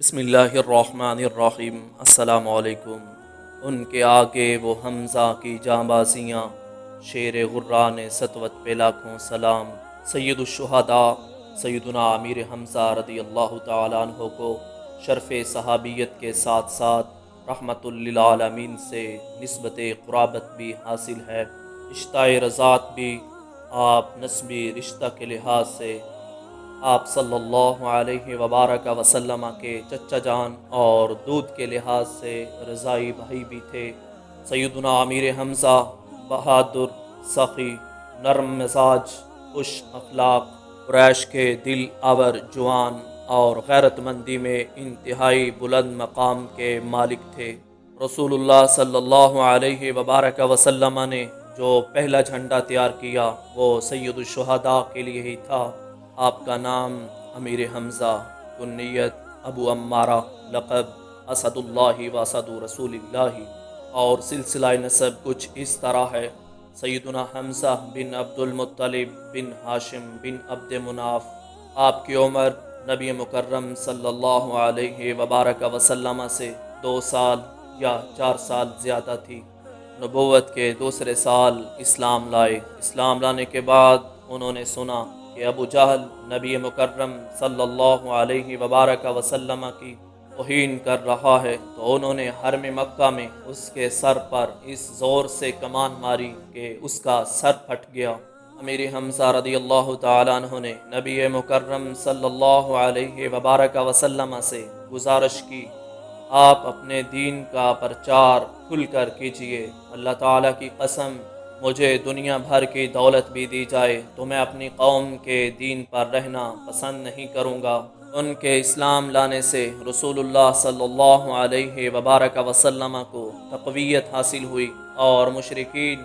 بسم اللہ الرحمن الرحیم۔ السلام علیکم۔ ان کے آگے وہ حمزہ کی جانبازیاں، شیر غران سطوت پہ لاکھوں سلام۔ سید الشہداء سیدنا امیر حمزہ رضی اللہ تعالیٰ عنہ کو شرف صحابیت کے ساتھ ساتھ رحمۃ للعالمین سے نسبت قرابت بھی حاصل ہے۔ رشتہ رضاعت بھی آپ نسبی رشتہ کے لحاظ سے آپ صلی اللہ علیہ وبارک وسلم کے چچا جان اور دودھ کے لحاظ سے رضاعی بھائی بھی تھے۔ سیدنا امیر حمزہ بہادر، سخی، نرم مزاج، خوش اخلاق، قریش کے دل آور جوان اور غیرت مندی میں انتہائی بلند مقام کے مالک تھے۔ رسول اللہ صلی اللہ علیہ وبارک وسلم نے جو پہلا جھنڈا تیار کیا وہ سید الشہداء کے لیے ہی تھا۔ آپ کا نام امیر حمزہ، کنیت ابو عمارہ، لقب اسد اللہ و اسد رسول اللہ، اور سلسلہ نسب کچھ اس طرح ہے: سیدنا حمزہ بن عبد المطلب بن ہاشم بن عبد مناف۔ آپ کی عمر نبی مکرم صلی اللہ علیہ وبارک وسلم سے 2 سال یا 4 سال زیادہ تھی۔ نبوت کے دوسرے سال اسلام لائے۔ اسلام لانے کے بعد انہوں نے سنا کہ ابو جہل نبی مکرم صلی اللہ علیہ وبارک وسلم کی توہین کر رہا ہے، تو انہوں نے حرم مکہ میں اس کے سر پر اس زور سے کمان ماری کہ اس کا سر پھٹ گیا۔ امیر حمزہ رضی اللہ تعالیٰ عنہ نے نبی مکرم صلی اللہ علیہ وبارک وسلم سے گزارش کی، آپ اپنے دین کا پرچار کھل کر کیجئے۔ اللہ تعالیٰ کی قسم، مجھے دنیا بھر کی دولت بھی دی جائے تو میں اپنی قوم کے دین پر رہنا پسند نہیں کروں گا۔ ان کے اسلام لانے سے رسول اللہ صلی اللہ علیہ وبارک وسلم کو تقویت حاصل ہوئی اور مشرکین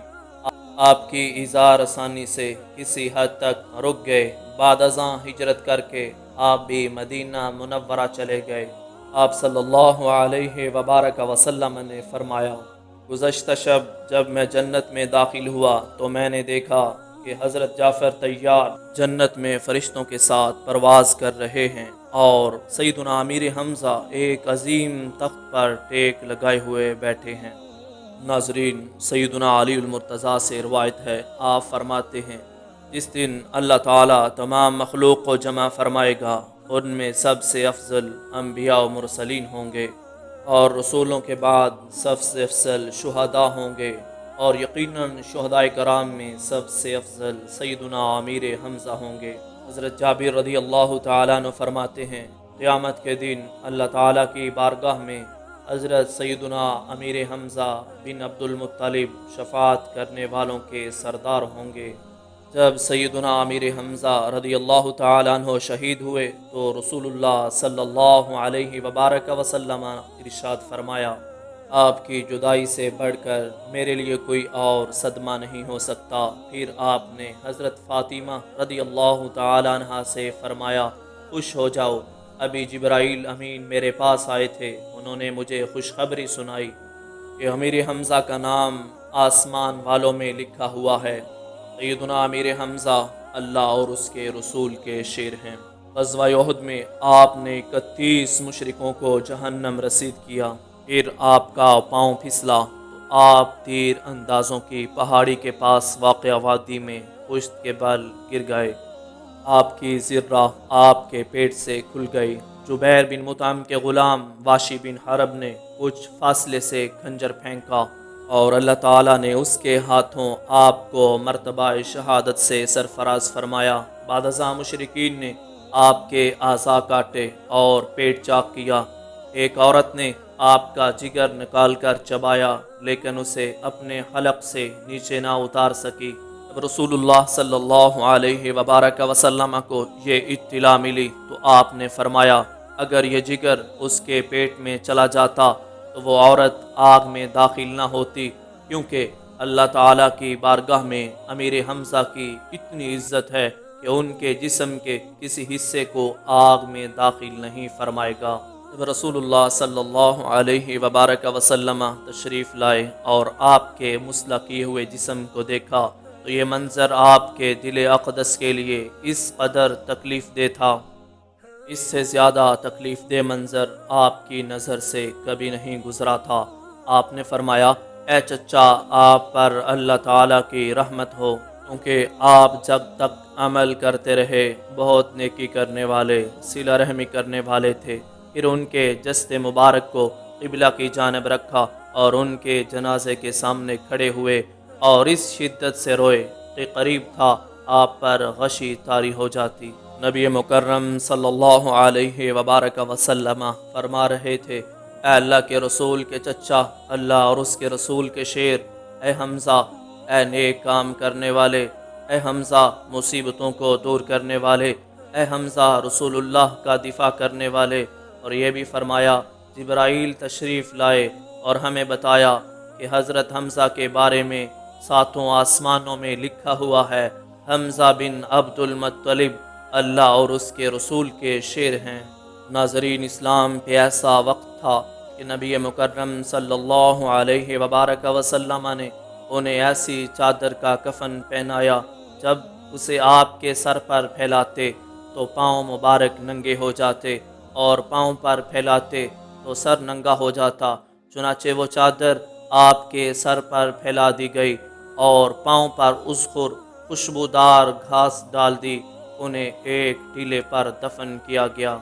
آپ کی ایذا رسانی سے کسی حد تک رک گئے۔ بعد ازاں ہجرت کر کے آپ بھی مدینہ منورہ چلے گئے۔ آپ صلی اللہ علیہ وبارک وسلم نے فرمایا، گزشتہ شب جب میں جنت میں داخل ہوا تو میں نے دیکھا کہ حضرت جعفر طیار جنت میں فرشتوں کے ساتھ پرواز کر رہے ہیں اور سیدنا امیر حمزہ ایک عظیم تخت پر ٹیک لگائے ہوئے بیٹھے ہیں۔ ناظرین، سیدنا علی المرتضیٰ سے روایت ہے، آپ فرماتے ہیں، جس دن اللہ تعالیٰ تمام مخلوق کو جمع فرمائے گا ان میں سب سے افضل انبیاء و مرسلین ہوں گے، اور رسولوں کے بعد سب سے افضل شہداء ہوں گے، اور یقیناً شہداء کرام میں سب سے افضل سیدنا امیر حمزہ ہوں گے۔ حضرت جابر رضی اللہ تعالیٰ عنہ فرماتے ہیں، قیامت کے دن اللہ تعالیٰ کی بارگاہ میں حضرت سیدنا امیر حمزہ بن عبد المطلب شفاعت کرنے والوں کے سردار ہوں گے۔ جب سیدنا امیر حمزہ رضی اللہ تعالیٰ عنہ شہید ہوئے تو رسول اللہ صلی اللہ علیہ وبارک وسلم ارشاد فرمایا، آپ کی جدائی سے بڑھ کر میرے لیے کوئی اور صدمہ نہیں ہو سکتا۔ پھر آپ نے حضرت فاطمہ رضی اللہ تعالیٰ عنہ سے فرمایا، خوش ہو جاؤ، ابھی جبرائیل امین میرے پاس آئے تھے، انہوں نے مجھے خوشخبری سنائی کہ امیر حمزہ کا نام آسمان والوں میں لکھا ہوا ہے۔ سیدنا امیر حمزہ اللہ اور اس کے رسول کے شیر ہیں۔ غزوہ احد میں آپ نے 31 مشرکوں کو جہنم رسید کیا۔ پھر آپ کا پاؤں پھسلا تو آپ تیر اندازوں کی پہاڑی کے پاس واقع وادی میں پشت کے بل گر گئے۔ آپ کی ذرہ آپ کے پیٹ سے کھل گئی۔ جبیر بن مطعم کے غلام واشی بن حرب نے کچھ فاصلے سے خنجر پھینکا اور اللہ تعالیٰ نے اس کے ہاتھوں آپ کو مرتبہ شہادت سے سرفراز فرمایا۔ بعد ازاں مشرکین نے آپ کے اعضاء کاٹے اور پیٹ چاک کیا۔ ایک عورت نے آپ کا جگر نکال کر چبایا لیکن اسے اپنے حلق سے نیچے نہ اتار سکی۔ جب رسول اللہ صلی اللہ علیہ وبارک وسلم کو یہ اطلاع ملی تو آپ نے فرمایا، اگر یہ جگر اس کے پیٹ میں چلا جاتا تو وہ عورت آگ میں داخل نہ ہوتی، کیونکہ اللہ تعالیٰ کی بارگاہ میں امیر حمزہ کی اتنی عزت ہے کہ ان کے جسم کے کسی حصے کو آگ میں داخل نہیں فرمائے گا۔ جب رسول اللہ صلی اللہ علیہ وبارک وسلم تشریف لائے اور آپ کے مسلح کیے ہوئے جسم کو دیکھا تو یہ منظر آپ کے دل اقدس کے لیے اس قدر تکلیف دہ تھا اس سے زیادہ تکلیف دہ منظر آپ کی نظر سے کبھی نہیں گزرا تھا۔ آپ نے فرمایا، اے چچا، آپ پر اللہ تعالیٰ کی رحمت ہو، کیونکہ آپ جب تک عمل کرتے رہے بہت نیکی کرنے والے، صلہ رحمی کرنے والے تھے۔ پھر ان کے جسد مبارک کو قبلہ کی جانب رکھا اور ان کے جنازے کے سامنے کھڑے ہوئے اور اس شدت سے روئے کہ قریب تھا آپ پر غشی طاری ہو جاتی۔ نبی مکرم صلی اللہ علیہ وبارک وسلم فرما رہے تھے، اے اللہ کے رسول کے چچا، اللہ اور اس کے رسول کے شیر، اے حمزہ، اے نیک کام کرنے والے، اے حمزہ مصیبتوں کو دور کرنے والے، اے حمزہ رسول اللہ کا دفاع کرنے والے۔ اور یہ بھی فرمایا، جبرائیل تشریف لائے اور ہمیں بتایا کہ حضرت حمزہ کے بارے میں ساتوں آسمانوں میں لکھا ہوا ہے، حمزہ بن عبد المطلب اللہ اور اس کے رسول کے شیر ہیں۔ ناظرین اسلام پہ ایسا وقت تھا کہ نبی مکرم صلی اللہ علیہ وبارک وسلم نے انہیں ایسی چادر کا کفن پہنایا، جب اسے آپ کے سر پر پھیلاتے تو پاؤں مبارک ننگے ہو جاتے اور پاؤں پر پھیلاتے تو سر ننگا ہو جاتا۔ چنانچہ وہ چادر آپ کے سر پر پھیلا دی گئی اور پاؤں پر اذخر خوشبودار گھاس ڈال دی، انہیں ایک ٹیلے پر دفن کیا گیا۔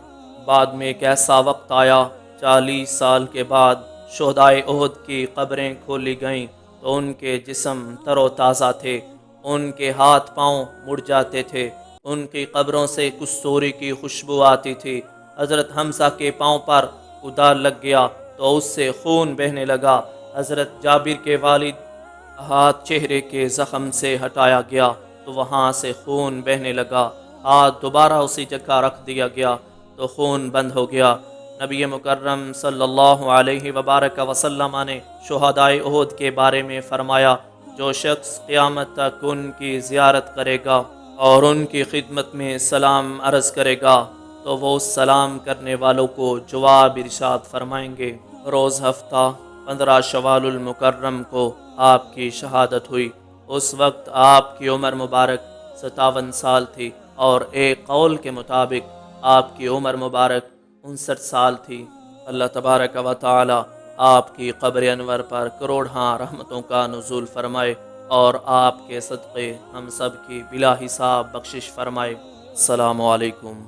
بعد میں ایک ایسا وقت آیا، 40 سال کے بعد شہداء احد کی قبریں کھولی گئیں تو ان کے جسم تر و تازہ تھے، ان کے ہاتھ پاؤں مڑ جاتے تھے، ان کی قبروں سے کستوری کی خوشبو آتی تھی۔ حضرت حمزہ کے پاؤں پر کدال لگ گیا تو اس سے خون بہنے لگا۔ حضرت جابر کے والد ہاتھ چہرے کے زخم سے ہٹایا گیا تو وہاں سے خون بہنے لگا، ہاتھ دوبارہ اسی جگہ رکھ دیا گیا تو خون بند ہو گیا۔ نبی مکرم صلی اللہ علیہ وبارک وسلم نے شہداء احد کے بارے میں فرمایا، جو شخص قیامت تک ان کی زیارت کرے گا اور ان کی خدمت میں سلام عرض کرے گا تو وہ اس سلام کرنے والوں کو جواب ارشاد فرمائیں گے۔ روز ہفتہ 15 شوال المکرم کو آپ کی شہادت ہوئی۔ اس وقت آپ کی عمر مبارک 57 سال تھی اور ایک قول کے مطابق آپ کی عمر مبارک 59 سال تھی۔ اللہ تبارک و تعالی آپ کی قبر انور پر کروڑہاں رحمتوں کا نزول فرمائے اور آپ کے صدقے ہم سب کی بلا حساب بخشش فرمائے۔ السلام علیکم۔